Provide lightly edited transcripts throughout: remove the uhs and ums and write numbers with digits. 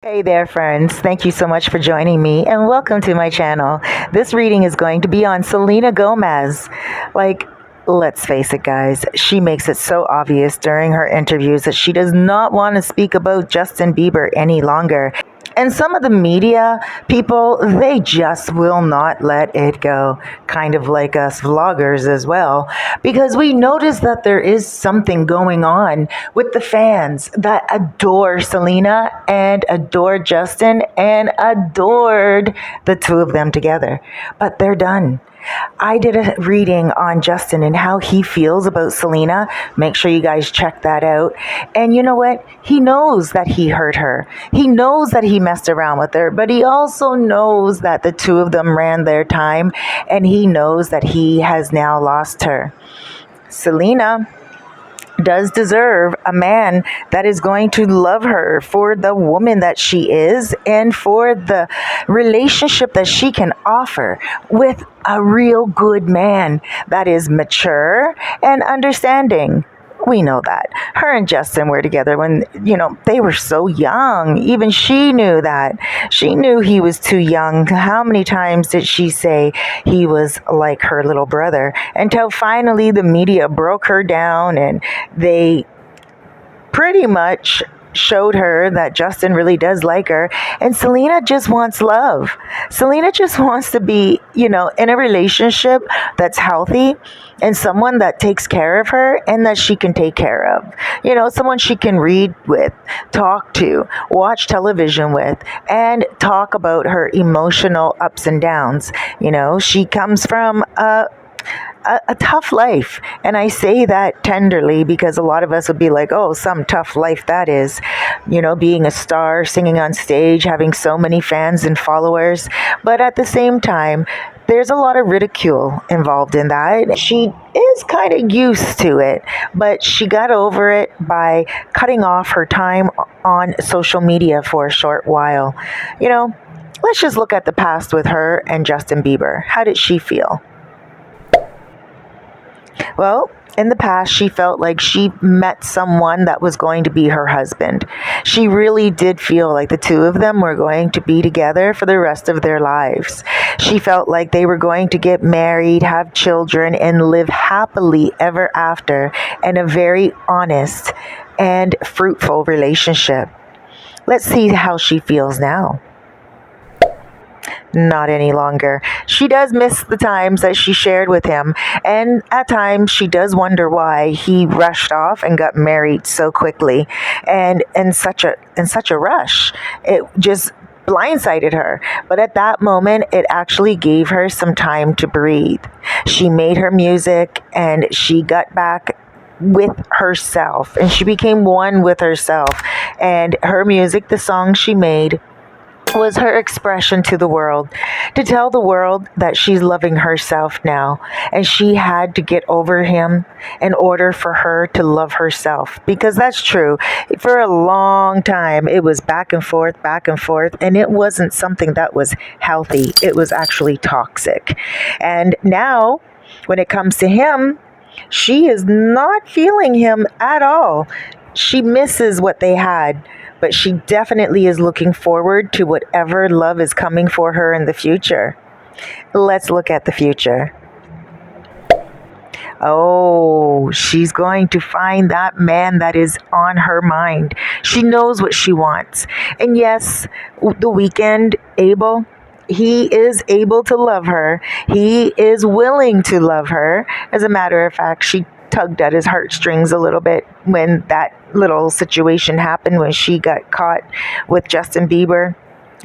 Hey there, friends. Thank you so much for joining me and welcome to my channel. This reading is going to be on Selena Gomez. Like, let's face it, guys, she makes it so obvious during her interviews that she does not want to speak about Justin Bieber any longer. And some of the media people, they just will not let it go, kind of like us vloggers as well, because we notice that there is something going on with the fans that adore Selena and adore Justin and adored the two of them together. But they're done. I did a reading on Justin and how he feels about Selena. Make sure you guys check that out. And you know what? He knows that he hurt her. He knows that he messed around with her, but he also knows that the two of them ran their time, and he knows that he has now lost her. Selena does deserve a man that is going to love her for the woman that she is and for the relationship that she can offer with a real good man that is mature and understanding. We know that. Her and Justin were together when, they were so young. Even she knew that. She knew he was too young. How many times did she say he was like her little brother? Until finally the media broke her down and they pretty much showed her that Justin really does like her, and Selena just wants love. Selena just wants to be, in a relationship that's healthy and someone that takes care of her and that she can take care of. Someone she can read with, talk to, watch television with, and talk about her emotional ups and downs. She comes from a tough life. And I say that tenderly because a lot of us would be like, oh, some tough life that is, being a star, singing on stage, having so many fans and followers. But at the same time, there's a lot of ridicule involved in that. She is kind of used to it, but she got over it by cutting off her time on social media for a short while. Let's just look at the past with her and Justin Bieber. How did she feel? Well, in the past, she felt like she met someone that was going to be her husband. She really did feel like the two of them were going to be together for the rest of their lives. She felt like they were going to get married, have children, and live happily ever after in a very honest and fruitful relationship. Let's see how she feels now. Not any longer. She does miss the times that she shared with him, and at times she does wonder why he rushed off and got married so quickly and in such a rush. It just blindsided her, but at that moment it actually gave her some time to breathe. She made her music and she got back with herself, and she became one with herself, and her music, the song she made, was her expression to the world, to tell the world that she's loving herself now, and she had to get over him in order for her to love herself, because that's true. For a long time it was back and forth, and it wasn't something that was healthy. It was actually toxic. And now when it comes to him, she is not feeling him at all. She misses what they had, but she definitely is looking forward to whatever love is coming for her in the future. Let's look at the future. Oh, she's going to find that man that is on her mind. She knows what she wants. And yes, the weekend, Abel, he is able to love her. He is willing to love her. As a matter of fact, she tugged at his heartstrings a little bit when that little situation happened, when she got caught with Justin Bieber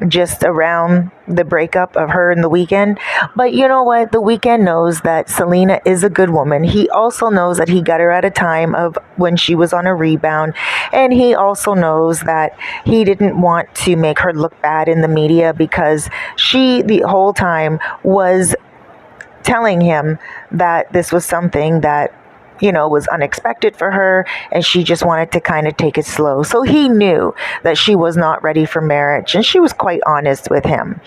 just around the breakup of her and the weekend. But you know what? The weekend knows that Selena is a good woman. He also knows that he got her at a time of when she was on a rebound. And he also knows that he didn't want to make her look bad in the media, because she the whole time was telling him that this was something that was unexpected for her, and she just wanted to kind of take it slow. So he knew that she was not ready for marriage, and she was quite honest with him.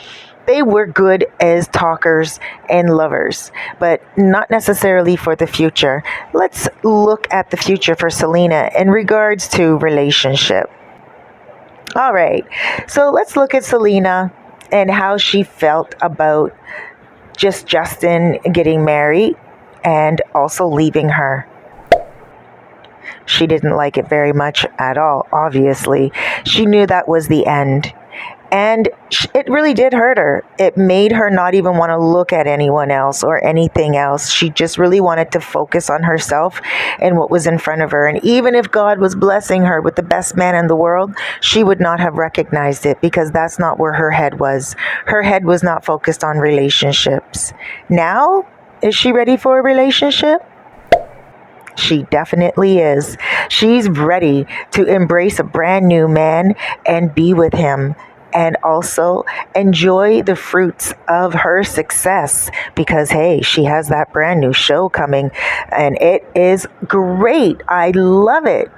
They were good as talkers and lovers, but not necessarily for the future. Let's look at the future for Selena in regards to relationship. All right. So let's look at Selena and how she felt about just Justin getting married and also leaving her. She didn't like it very much at all, obviously. She knew that was the end. And it really did hurt her. It made her not even want to look at anyone else or anything else. She just really wanted to focus on herself and what was in front of her. And even if God was blessing her with the best man in the world, she would not have recognized it because that's not where her head was. Her head was not focused on relationships. Now, is she ready for a relationship? She definitely is. She's ready to embrace a brand new man and be with him and also enjoy the fruits of her success because, hey, she has that brand new show coming and it is great. I love it.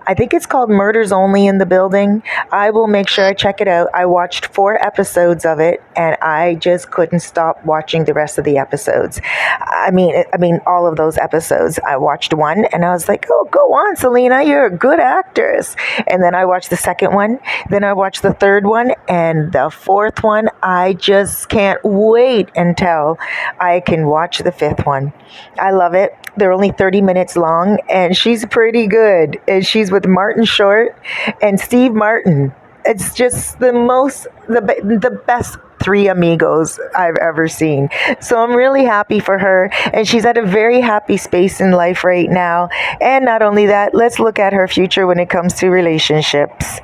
I think it's called Murders Only in the Building. I will make sure I check it out. I watched 4 episodes of it and I just couldn't stop watching the rest of the episodes. I mean all of those episodes. I watched one and I was like, "Oh, go on, Selena, you're a good actress." And then I watched the second one, then I watched the third one and the fourth one. I just can't wait until I can watch the fifth one. I love it. They're only 30 minutes long and she's pretty good. And she's with Martin Short and Steve Martin. It's just the best 3 amigos I've ever seen. So I'm really happy for her and she's at a very happy space in life right now. And not only that, let's look at her future when it comes to relationships.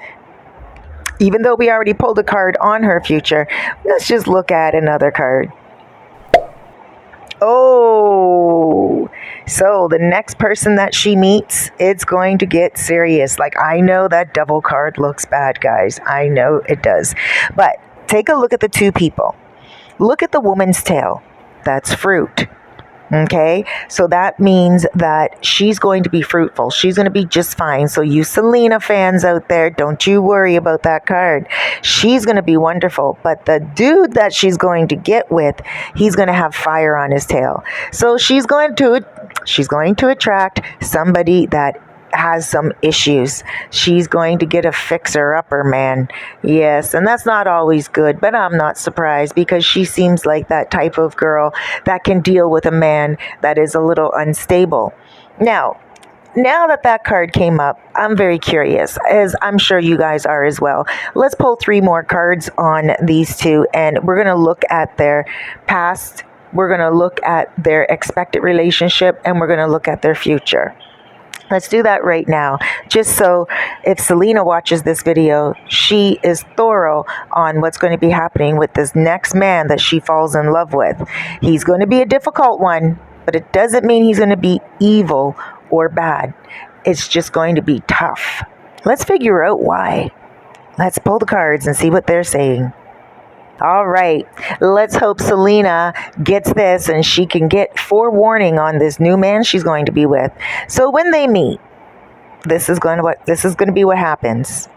Even though we already pulled a card on her future, let's just look at another card. Oh, so the next person that she meets, it's going to get serious. Like, I know that devil card looks bad, guys. I know it does. But take a look at the 2 people. Look at the woman's tail. That's fruit. Okay, so that means that she's going to be fruitful. She's going to be just fine. So you Selena fans out there, don't you worry about that card. She's going to be wonderful. But the dude that she's going to get with, he's going to have fire on his tail. So she's going to attract somebody that has some issues. She's going to get a fixer-upper man. Yes, and that's not always good, but I'm not surprised because she seems like that type of girl that can deal with a man that is a little unstable. Now that card came up, I'm very curious, as I'm sure you guys are as well. Let's pull 3 more cards on these 2, and we're going to look at their past, we're going to look at their expected relationship, and we're going to look at their future. Let's do that right now, just so if Selena watches this video, she is thorough on what's going to be happening with this next man that she falls in love with. He's going to be a difficult one, but it doesn't mean he's going to be evil or bad. It's just going to be tough. Let's figure out why. Let's pull the cards and see what they're saying. All right, let's hope Selena gets this and she can get forewarning on this new man she's going to be with. So when they meet, this is going to be what happens.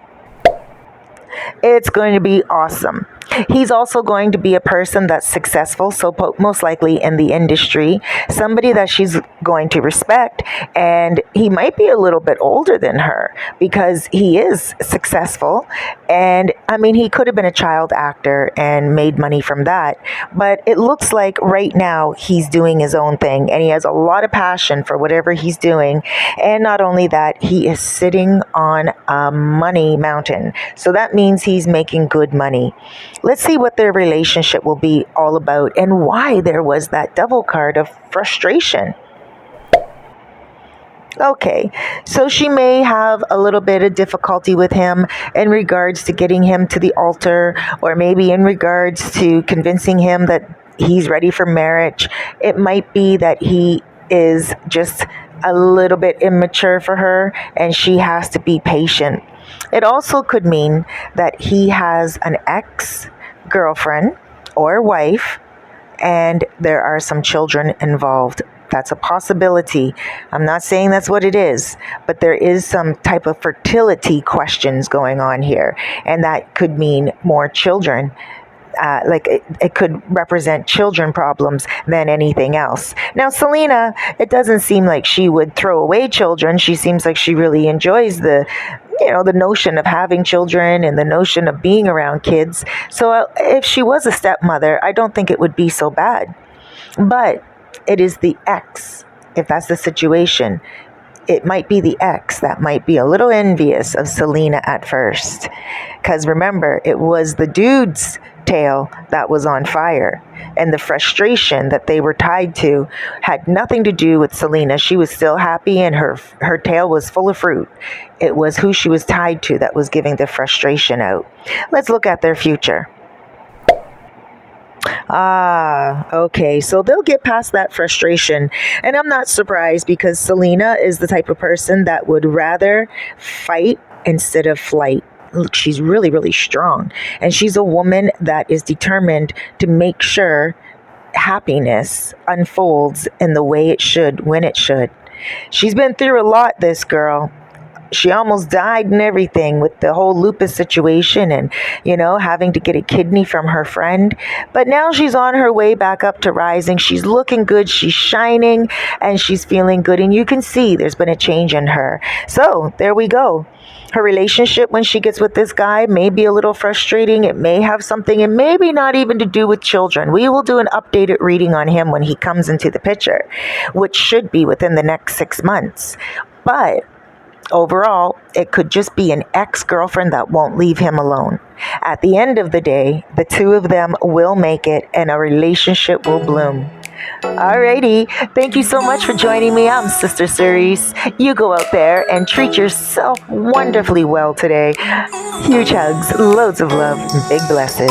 It's going to be awesome. He's also going to be a person that's successful, so most likely in the industry, somebody that she's going to respect, and he might be a little bit older than her because he is successful. And I mean, he could have been a child actor and made money from that, but it looks like right now he's doing his own thing and he has a lot of passion for whatever he's doing. And not only that, he is sitting on a money mountain. So that means he's making good money. Let's see what their relationship will be all about and why there was that devil card of frustration. Okay, so she may have a little bit of difficulty with him in regards to getting him to the altar, or maybe in regards to convincing him that he's ready for marriage. It might be that he is just a little bit immature for her and she has to be patient. It also could mean that he has an ex-girlfriend or wife and there are some children involved. That's a possibility. I'm not saying that's what it is, but there is some type of fertility questions going on here, and that could mean more children. it could represent children problems than anything else. Now, Selena, it doesn't seem like she would throw away children. She seems like she really enjoys the notion of having children and the notion of being around kids. So if she was a stepmother, I don't think it would be so bad. But it is the ex, if that's the situation. It might be the ex that might be a little envious of Selena at first. Because remember, it was the dude's tail that was on fire. And the frustration that they were tied to had nothing to do with Selena. She was still happy and her tail was full of fruit. It was who she was tied to that was giving the frustration out. Let's look at their future. Ah, okay. So they'll get past that frustration. And I'm not surprised because Selena is the type of person that would rather fight instead of flight. Look, she's really, really strong. And she's a woman that is determined to make sure happiness unfolds in the way it should, when it should. She's been through a lot, this girl. She almost died and everything with the whole lupus situation and, having to get a kidney from her friend. But now she's on her way back up to rising. She's looking good. She's shining and she's feeling good. And you can see there's been a change in her. So there we go. Her relationship when she gets with this guy may be a little frustrating. It may have something and maybe not even to do with children. We will do an updated reading on him when he comes into the picture, which should be within the next 6 months. But overall, it could just be an ex-girlfriend that won't leave him alone. At the end of the day, the two of them will make it and a relationship will bloom. Alrighty, thank you so much for joining me. I'm Sister Cerise. You go out there and treat yourself wonderfully well today. Huge hugs, loads of love, and big blesses.